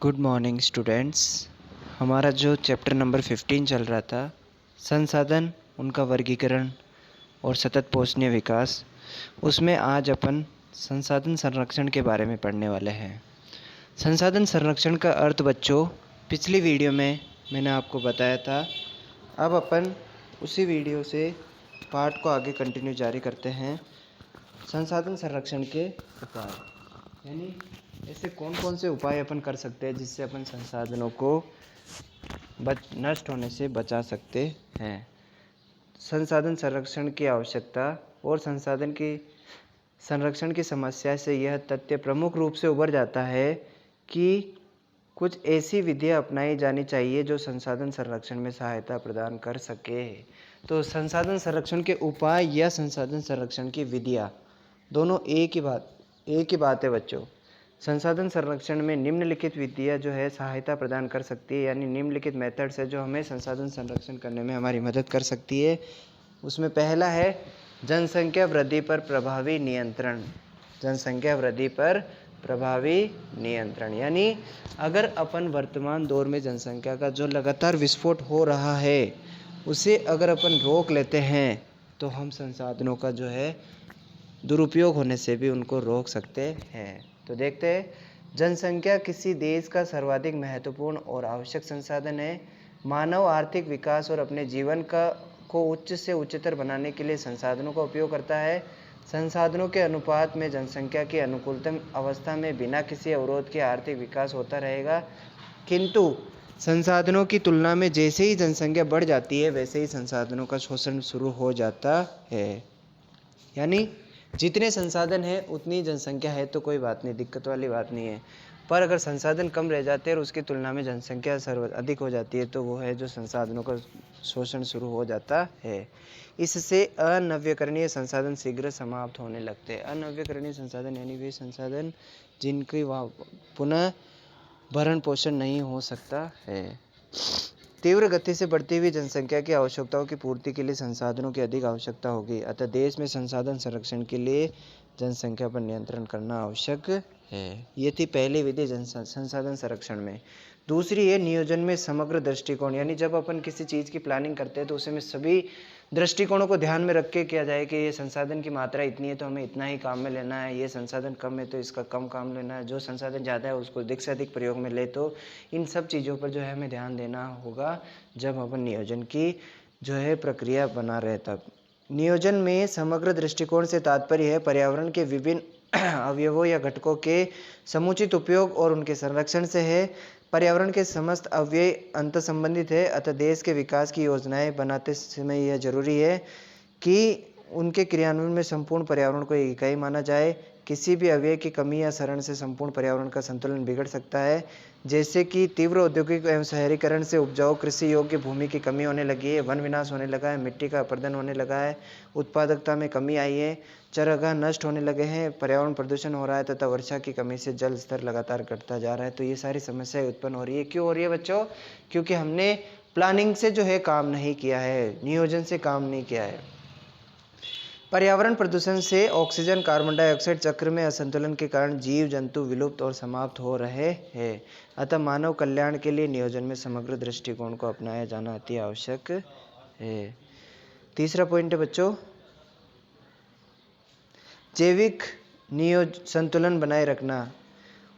Good morning students. हमारा जो chapter number 15 चल रहा था, संसाधन, उनका वर्गीकरण और सतत पोषणीय विकास, उसमें आज अपन संसाधन संरक्षण के बारे में पढ़ने वाले हैं। संसाधन संरक्षण का अर्थ बच्चों पिछली वीडियो में मैंने आपको बताया था। अब अपन उसी वीडियो से पाठ को आगे कंटिन्यू जारी करते हैं। संसाधन संरक्षण के उपाय, यानी ऐसे कौन कौन से उपाय अपन कर सकते हैं जिससे अपन संसाधनों को नष्ट होने से बचा सकते हैं। संसाधन संरक्षण की आवश्यकता और संसाधन की संरक्षण की समस्या से यह तथ्य प्रमुख रूप से उभर जाता है कि कुछ ऐसी विधियाँ अपनाई जानी चाहिए जो संसाधन संरक्षण में सहायता प्रदान कर सके। तो संसाधन संरक्षण के उपाय या संसाधन संरक्षण की विधियाँ दोनों एक ही बात है बच्चों। संसाधन संरक्षण में निम्नलिखित विधियाँ जो है सहायता प्रदान कर सकती है, यानी निम्नलिखित मेथड्स है जो हमें संसाधन संरक्षण करने में हमारी मदद कर सकती है। उसमें पहला है जनसंख्या वृद्धि पर प्रभावी नियंत्रण। जनसंख्या वृद्धि पर प्रभावी नियंत्रण, यानी अगर अपन वर्तमान दौर में जनसंख्या का जो लगातार विस्फोट हो रहा है उसे अगर अपन रोक लेते हैं तो हम संसाधनों का जो है दुरुपयोग होने से भी उनको रोक सकते हैं। तो देखते हैं, जनसंख्या किसी देश का सर्वाधिक महत्वपूर्ण और आवश्यक संसाधन है। मानव आर्थिक विकास और अपने जीवन को उच्च से उच्चतर बनाने के लिए संसाधनों का उपयोग करता है। संसाधनों के अनुपात में जनसंख्या की अनुकूलतम अवस्था में बिना किसी अवरोध के आर्थिक विकास होता रहेगा, किंतु संसाधनों की तुलना में जैसे ही जनसंख्या बढ़ जाती है वैसे ही संसाधनों का शोषण शुरू हो जाता है। यानी जितने संसाधन है उतनी जनसंख्या है तो कोई बात नहीं, दिक्कत वाली बात नहीं है, पर अगर संसाधन कम रह जाते हैं और उसकी तुलना में जनसंख्या अधिक हो जाती है तो वो है जो संसाधनों का शोषण शुरू हो जाता है। इससे अनव्यकरणीय संसाधन शीघ्र समाप्त होने लगते हैं। अनव्यकरणीय संसाधन यानी वे संसाधन जिनकी पुनः भरण पोषण नहीं हो सकता है। तीव्र गति से बढ़ती हुई जनसंख्या की आवश्यकताओं की पूर्ति के लिए संसाधनों की अधिक आवश्यकता होगी, अतः देश में संसाधन संरक्षण के लिए जनसंख्या पर नियंत्रण करना आवश्यक है। ये थी पहली विधि संसाधन संरक्षण में। दूसरी है नियोजन में समग्र दृष्टिकोण, यानी जब अपन किसी चीज़ की प्लानिंग करते हैं तो उसमें सभी दृष्टिकोणों को ध्यान में रख के किया जाए कि ये संसाधन की मात्रा इतनी है तो हमें इतना ही काम में लेना है, ये संसाधन कम है तो इसका कम काम लेना है, जो संसाधन ज़्यादा है उसको अधिक से अधिक प्रयोग में ले। तो इन सब चीज़ों पर जो है हमें ध्यान देना होगा जब अपन नियोजन की जो है प्रक्रिया बना रहे तब। नियोजन में समग्र दृष्टिकोण से तात्पर्य है पर्यावरण के विभिन्न अवयवों या घटकों के समुचित उपयोग और उनके संरक्षण से है। पर्यावरण के समस्त अवयव अंतर संबंधित है, अतः देश के विकास की योजनाएं बनाते समय यह जरूरी है कि उनके क्रियान्वयन में संपूर्ण पर्यावरण को एक इकाई माना जाए। किसी भी अवयव की कमी या क्षरण से संपूर्ण पर्यावरण का संतुलन बिगड़ सकता है, जैसे कि तीव्र औद्योगिक एवं शहरीकरण से उपजाऊ कृषि योग्य भूमि की कमी होने लगी है, वन विनाश होने लगा है, मिट्टी का अपरदन होने लगा है, उत्पादकता में कमी आई है, चरागाह नष्ट होने लगे हैं, पर्यावरण प्रदूषण हो रहा है तथा वर्षा की कमी से जल स्तर लगातार घटता जा रहा है। तो ये सारी समस्याएं उत्पन्न हो रही है। क्यों हो रही है बच्चों? क्योंकि हमने प्लानिंग से जो है काम नहीं किया है, नियोजन से काम नहीं किया है। पर्यावरण प्रदूषण से ऑक्सीजन कार्बन डाइऑक्साइड चक्र में असंतुलन के कारण जीव जंतु विलुप्त और समाप्त हो रहे हैं, अतः मानव कल्याण के लिए नियोजन में समग्र दृष्टिकोण को अपनाया जाना अति आवश्यक है। तीसरा पॉइंट है बच्चों, जैविक संतुलन बनाए रखना।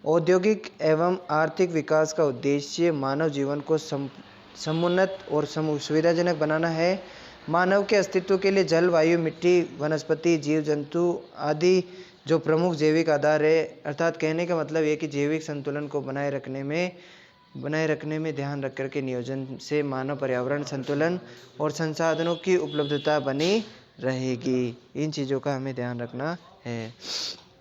औद्योगिक एवं आर्थिक विकास का उद्देश्य मानव जीवन को समुन्नत और सुविधाजनक बनाना है। मानव के अस्तित्व के लिए जल, वायु, मिट्टी, वनस्पति, जीव जंतु आदि जो प्रमुख जैविक आधार है, अर्थात कहने का मतलब ये कि जैविक संतुलन को बनाए रखने में ध्यान रख करके नियोजन से मानव पर्यावरण संतुलन और संसाधनों की उपलब्धता बनी रहेगी। इन चीज़ों का हमें ध्यान रखना है।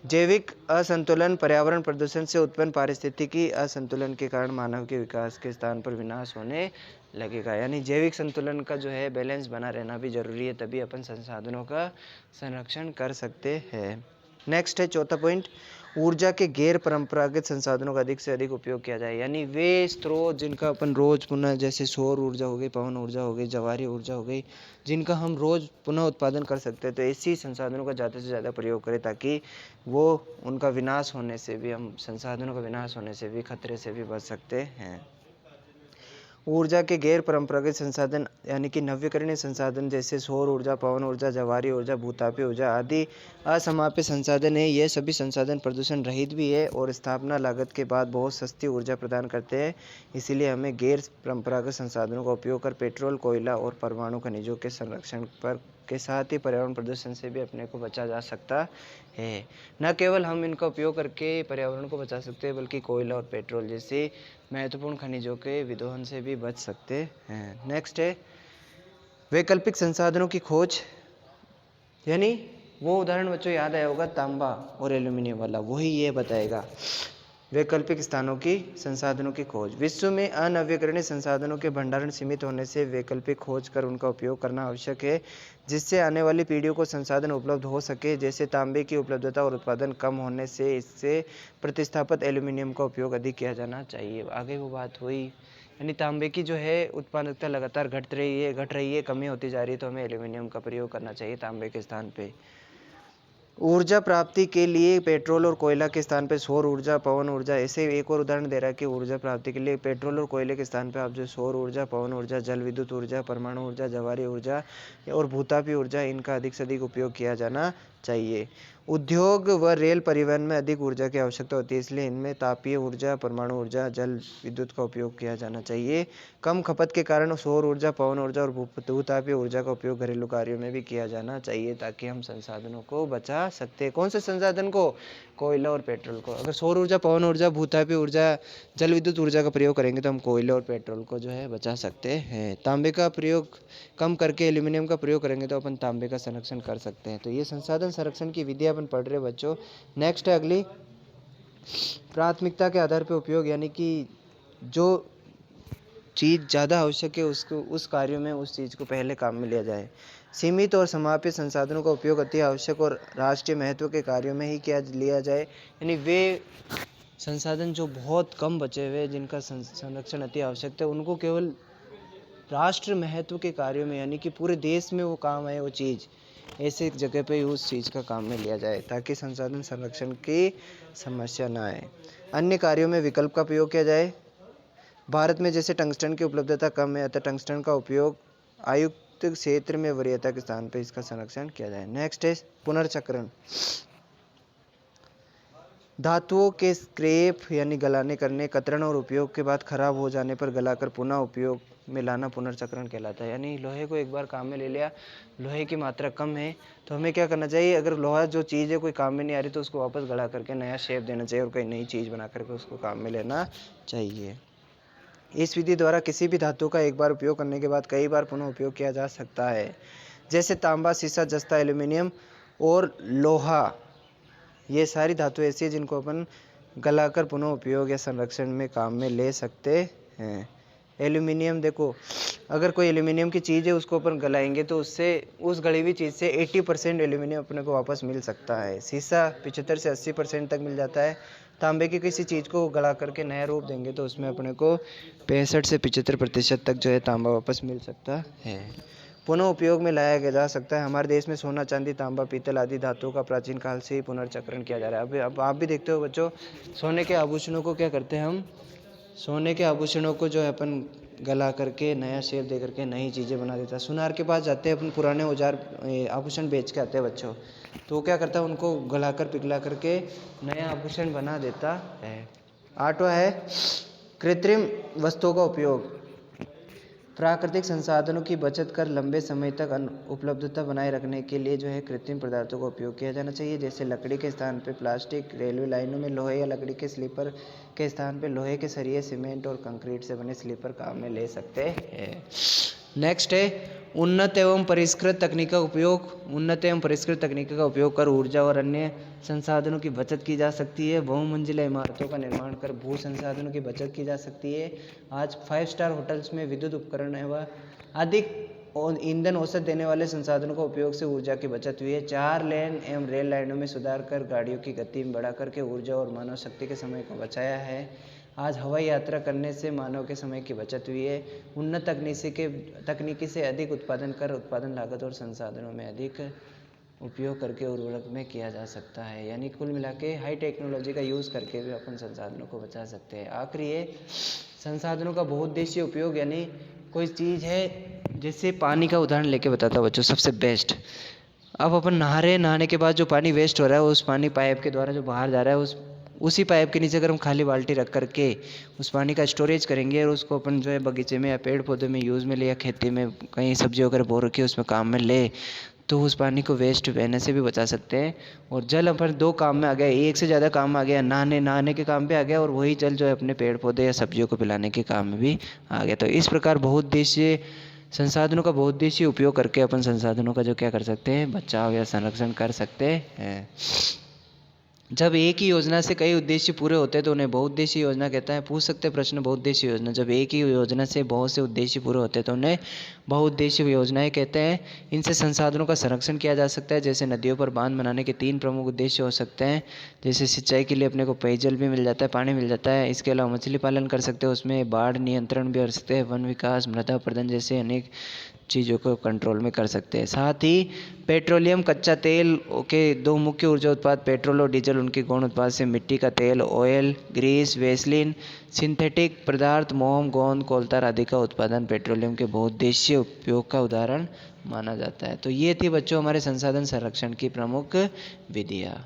जैविक असंतुलन पर्यावरण प्रदूषण से उत्पन्न पारिस्थितिकी असंतुलन के कारण मानव के विकास के स्थान पर विनाश होने लगेगा, यानी जैविक संतुलन का जो है बैलेंस बना रहना भी जरूरी है, तभी अपन संसाधनों का संरक्षण कर सकते हैं। नेक्स्ट है चौथा पॉइंट, ऊर्जा के गैर परंपरागत संसाधनों का अधिक से अधिक उपयोग किया जाए, यानी वे स्रोत जिनका अपन रोज पुनः, जैसे सौर ऊर्जा हो गई, पवन ऊर्जा हो गई, जवारी ऊर्जा हो गई, जिनका हम रोज पुनः उत्पादन कर सकते हैं, तो ऐसी संसाधनों का ज़्यादा से ज़्यादा प्रयोग करें ताकि वो उनका विनाश होने से भी, हम संसाधनों का विनाश होने से भी, खतरे से भी बच सकते हैं। ऊर्जा के गैर परंपरागत संसाधन यानी कि नवीकरणीय संसाधन जैसे सौर ऊर्जा, पवन ऊर्जा, जवारी ऊर्जा, भूतापीय ऊर्जा आदि असमाप्य संसाधन है। ये सभी संसाधन प्रदूषण रहित भी है और स्थापना लागत के बाद बहुत सस्ती ऊर्जा प्रदान करते हैं। इसीलिए हमें गैर परंपरागत संसाधनों का उपयोग कर पेट्रोल, कोयला और परमाणु खनिजों के संरक्षण पर के साथ ही पर्यावरण प्रदूषण से भी अपने को बचा जा सकता है। न केवल हम इनका उपयोग करके पर्यावरण को बचा सकते हैं, बल्कि कोयला और पेट्रोल जैसे महत्वपूर्ण खनिजों के विदोहन से भी बच सकते हैं। नेक्स्ट है वैकल्पिक संसाधनों की खोज, यानी वो उदाहरण बच्चों याद आया होगा तांबा और एल्यूमिनियम वाला, वही ये बताएगा वैकल्पिक स्थानों की संसाधनों की खोज। विश्व में अनवीकरणीय संसाधनों के भंडारण सीमित होने से वैकल्पिक खोज कर उनका उपयोग करना आवश्यक है, जिससे आने वाली पीढ़ियों को संसाधन उपलब्ध हो सके। जैसे तांबे की उपलब्धता और उत्पादन कम होने से इससे प्रतिस्थापित एल्यूमिनियम का उपयोग अधिक किया जाना चाहिए। आगे वो बात हुई, यानी तांबे की जो है उत्पादकता लगातार घट रही है, कमी होती जा रही है, तो हमें एल्यूमिनियम का प्रयोग करना चाहिए तांबे के स्थान पे। ऊर्जा प्राप्ति के लिए पेट्रोल और कोयला के स्थान पे सौर ऊर्जा, पवन ऊर्जा, ऐसे एक और उदाहरण दे रहा है कि ऊर्जा प्राप्ति के लिए पेट्रोल और कोयले के स्थान पे आप जो सौर ऊर्जा, पवन ऊर्जा, जल विद्युत ऊर्जा, परमाणु ऊर्जा, जवारी ऊर्जा और भूतापीय ऊर्जा, इनका अधिक से अधिक उपयोग किया जाना चाहिए। उद्योग व रेल परिवहन में अधिक ऊर्जा की आवश्यकता होती है, इसलिए इनमें तापीय ऊर्जा, परमाणु ऊर्जा, जल विद्युत का उपयोग किया जाना चाहिए। कम खपत के कारण सौर ऊर्जा, पवन ऊर्जा और भूतापीय ऊर्जा का उपयोग घरेलू कार्यों में भी किया जाना चाहिए ताकि हम संसाधनों को बचा सकते हैं। कौन से संसाधन को? कोयला और पेट्रोल को। अगर सौर ऊर्जा, पवन ऊर्जा, भूतापीय ऊर्जा, जल विद्युत ऊर्जा का प्रयोग करेंगे तो हम कोयले और पेट्रोल को जो है बचा सकते हैं। तांबे का प्रयोग कम करके एल्यूमिनियम का प्रयोग करेंगे तो अपन तांबे का संरक्षण कर सकते हैं। तो ये संसाधन संरक्षण की विधि अपन पढ़ रहे बच्चों। नेक्स्ट है अगली, प्राथमिकता के आधार पर उपयोग, यानी कि जो चीज़ ज़्यादा आवश्यक है उसको, उस कार्यों में उस चीज़ को पहले काम में लिया जाए। सीमित और समाप्य संसाधनों का उपयोग अति आवश्यक और राष्ट्रीय महत्व के कार्यों में ही किया लिया जाए, यानी वे संसाधन जो बहुत कम बचे हुए, जिनका संरक्षण अति आवश्यक है, उनको केवल राष्ट्र महत्व के कार्यों में, यानी कि पूरे देश में वो काम आए वो चीज़, ऐसे एक जगह पे उस चीज़ का काम में लिया जाए ताकि संसाधन संरक्षण की समस्या ना आए। अन्य कार्यों में विकल्प का प्रयोग किया जाए। भारत में जैसे टंगस्टन की उपलब्धता कम है, अतः टंगस्टन का उपयोग आयुक्त क्षेत्र में वरीयता के स्थान पर इसका संरक्षण किया जाए। नेक्स्ट है पुनर्चक्रण। धातुओं के स्क्रैप यानी गलाने करने, कतरन और उपयोग के बाद खराब हो जाने पर गलाकर पुनः उपयोग में लाना पुनर्चक्रण कहलाता है। यानी लोहे को एक बार काम में ले लिया, लोहे की मात्रा कम है तो हमें क्या करना चाहिए, अगर लोहा जो चीज़ है कोई काम में नहीं आ रही तो उसको वापस गला करके नया शेप देना चाहिए और कोई नई चीज़ बना करके उसको काम में लेना चाहिए। इस विधि द्वारा किसी भी धातु का एक बार उपयोग करने के बाद कई बार पुनः उपयोग किया जा सकता है। जैसे तांबा, सीसा, जस्ता, एल्यूमिनियम और लोहा, ये सारी धातु ऐसी है जिनको अपन गलाकर पुनः उपयोग या संरक्षण में काम में ले सकते हैं। एल्यूमिनियम देखो, अगर कोई एल्यूमिनियम की चीज़ है उसको अपन गलाएंगे तो उससे, उस गली हुई चीज़ से 80% एल्यूमिनियम अपने को वापस मिल सकता है। सीसा 75 से 80% तक मिल जाता है। तांबे की किसी चीज़ को गला करके नया रूप देंगे तो उसमें अपने को 65 से 75% तक जो है तांबा वापस मिल सकता है, पुनः उपयोग में लाया जा सकता है। हमारे देश में सोना, चांदी, तांबा, पीतल आदि धातुओं का प्राचीन काल से ही पुनर्चक्रण किया जा रहा है। अब आप भी देखते हो बच्चों, सोने के आभूषणों को क्या करते हैं हम, सोने के आभूषणों को जो है अपन गला करके नया शेप दे करके नई चीज़ें बना देता है। सुनार के पास जाते हैं अपन, पुराने औजार आभूषण बेच के आते हैं बच्चों, तो वो क्या करता है, उनको गला कर पिघला करके नया आभूषण बना देता है। आठवां है कृत्रिम वस्तुओं का उपयोग। प्राकृतिक संसाधनों की बचत कर लंबे समय तक उपलब्धता बनाए रखने के लिए जो है कृत्रिम पदार्थों का उपयोग किया जाना चाहिए। जैसे लकड़ी के स्थान पर प्लास्टिक, रेलवे लाइनों में लोहे या लकड़ी के स्लीपर के स्थान पर लोहे के सरिये, सीमेंट और कंक्रीट से बने स्लीपर काम में ले सकते हैं। नेक्स्ट है उन्नत एवं परिष्कृत तकनीक का उपयोग। उन्नत एवं परिष्कृत तकनीक का उपयोग कर ऊर्जा और अन्य संसाधनों की बचत की जा सकती है। बहुमंजिला इमारतों का निर्माण कर भू संसाधनों की बचत की जा सकती है। आज 5 स्टार होटल्स में विद्युत उपकरण एवं अधिक और ईंधन औसत देने वाले संसाधनों का उपयोग से ऊर्जा की बचत हुई है। 4 लेन एवं रेल लाइनों में सुधार कर गाड़ियों की गति में बढ़ा करके ऊर्जा और मानव शक्ति के समय को बचाया है। आज हवाई यात्रा करने से मानव के समय की बचत हुई है। उन्नत तकनीकी से अधिक उत्पादन कर उत्पादन लागत और संसाधनों में अधिक उपयोग करके उर्वरक में किया जा सकता है। यानी कुल मिला के हाई टेक्नोलॉजी का यूज़ करके भी अपन संसाधनों को बचा सकते हैं। आखिरी है संसाधनों का बहुउद्देशीय उपयोग, यानी कोई चीज़ है, जैसे पानी का उदाहरण लेके बताता हूँ बच्चों, सबसे बेस्ट। अब अपन नहाने के बाद जो पानी वेस्ट हो रहा है, उस पानी पाइप के द्वारा जो बाहर जा रहा है, उसी पाइप के नीचे अगर हम खाली बाल्टी रख करके उस पानी का स्टोरेज करेंगे और उसको अपन जो है बगीचे में या पेड़ पौधे में यूज़ में ले, या खेती में कहीं सब्जी वगैरह बो रखी है उसमें काम में ले, तो उस पानी को वेस्ट बहने से भी बचा सकते हैं। और जल अपन 2 काम में आ गया, एक से ज़्यादा काम में आ गया, नहाने के काम पे आ गया, और वही जल जो है अपने पेड़ पौधे या सब्जियों को पिलाने के काम में भी आ गया। तो इस प्रकार बहुउद्देशीय संसाधनों का बहुउद्देशीय उपयोग करके अपन संसाधनों का जो क्या कर सकते हैं, बचाव या संरक्षण कर सकते हैं। जब एक ही योजना से कई उद्देश्य पूरे होते हैं तो उन्हें बहुउद्देशीय योजना कहता है। पूछ सकते हैं प्रश्न, बहुउद्देशीय योजना, जब एक ही योजना से बहुत से उद्देश्य पूरे होते हैं तो उन्हें बहुउद्देशीय योजनाएं कहते हैं। इनसे संसाधनों का संरक्षण किया जा सकता है। जैसे नदियों पर बांध बनाने के 3 प्रमुख उद्देश्य हो सकते हैं। जैसे सिंचाई के लिए अपने को पेयजल भी मिल जाता है, पानी मिल जाता है। इसके अलावा मछली पालन कर सकते हैं, उसमें बाढ़ नियंत्रण भी कर सकते हैं, वन विकास, मृदा प्रबंधन जैसे अनेक चीज़ों को कंट्रोल में कर सकते हैं। साथ ही पेट्रोलियम कच्चा तेल के 2 मुख्य ऊर्जा उत्पाद पेट्रोल और डीजल, उनके गौण उत्पाद से मिट्टी का तेल, ऑयल, ग्रीस, वैसलीन, सिंथेटिक पदार्थ, मोम, गोंद, कोलतार आदि का उत्पादन पेट्रोलियम के बहुउद्देशीय उपयोग का उदाहरण माना जाता है। तो ये थी बच्चों हमारे संसाधन संरक्षण की प्रमुख विधियाँ।